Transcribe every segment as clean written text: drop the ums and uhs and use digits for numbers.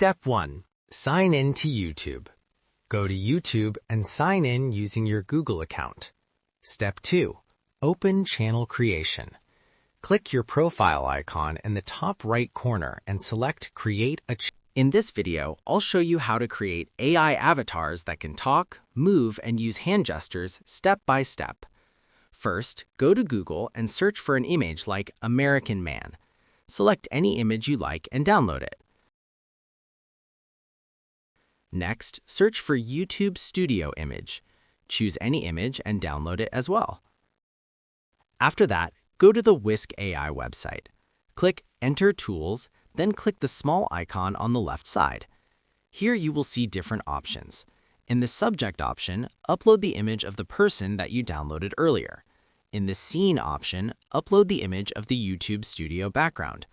Step 1. Sign in to YouTube. Go to YouTube and sign in using your Google account. Step 2. Open channel creation. Click your profile icon in the top right corner and select Create a Channel. In this video, I'll show you how to create AI avatars that can talk, move, and use hand gestures step by step. First, go to Google and search for an image like American Man. Select any image you like and download it. Next, search for YouTube Studio image. Choose any image and download it as well. After that, go to the Whisk AI website. Click Enter Tools, then click the small icon on the left side. Here you will see different options. In the Subject option, upload the image of the person that you downloaded earlier. In the Scene option, upload the image of the YouTube Studio background.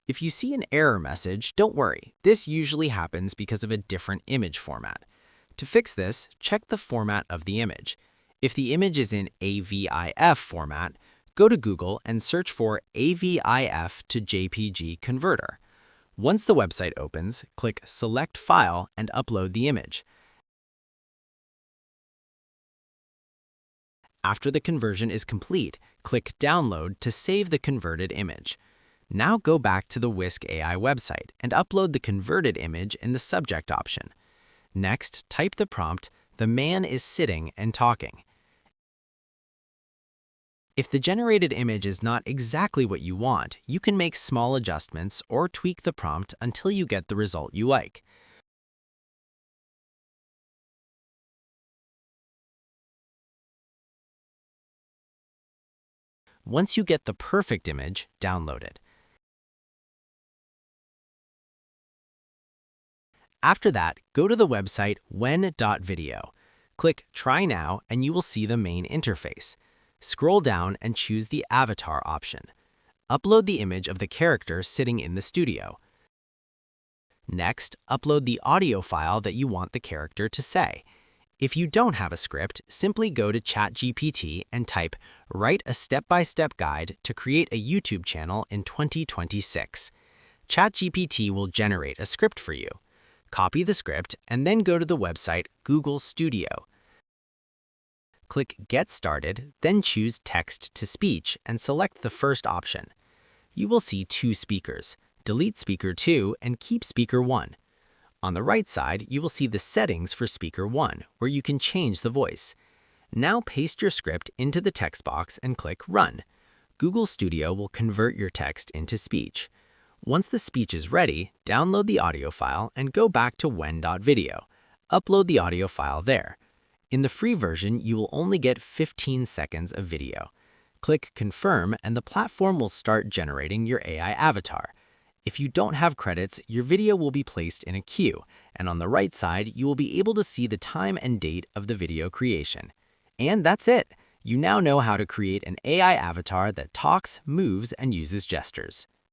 If you see an error message, don't worry. This usually happens because of a different image format. To fix this, check the format of the image. If the image is in AVIF format, go to Google and search for AVIF to JPG converter. Once the website opens, click Select File and upload the image. After the conversion is complete, click Download to save the converted image. Now go back to the Whisk AI website and upload the converted image in the Subject option. Next, type the prompt, "The man is sitting and talking." If the generated image is not exactly what you want, you can make small adjustments or tweak the prompt until you get the result you like. Once you get the perfect image, download it. After that, go to the website when.video. Click Try Now and you will see the main interface. Scroll down and choose the Avatar option. Upload the image of the character sitting in the studio. Next, upload the audio file that you want the character to say. If you don't have a script, simply go to ChatGPT and type, "Write a step-by-step guide to create a YouTube channel in 2026. ChatGPT will generate a script for you. Copy the script and then go to the website Google Studio. Click Get Started, then choose Text to Speech and select the first option. You will see two speakers. Delete Speaker 2 and keep Speaker 1. On the right side, you will see the settings for Speaker 1, where you can change the voice. Now paste your script into the text box and click Run. Google Studio will convert your text into speech. Once the speech is ready, download the audio file and go back to when.video. Upload the audio file there. In the free version, you will only get 15 seconds of video. Click Confirm and the platform will start generating your AI avatar. If you don't have credits, your video will be placed in a queue, and on the right side, you will be able to see the time and date of the video creation. And that's it! You now know how to create an AI avatar that talks, moves, and uses gestures.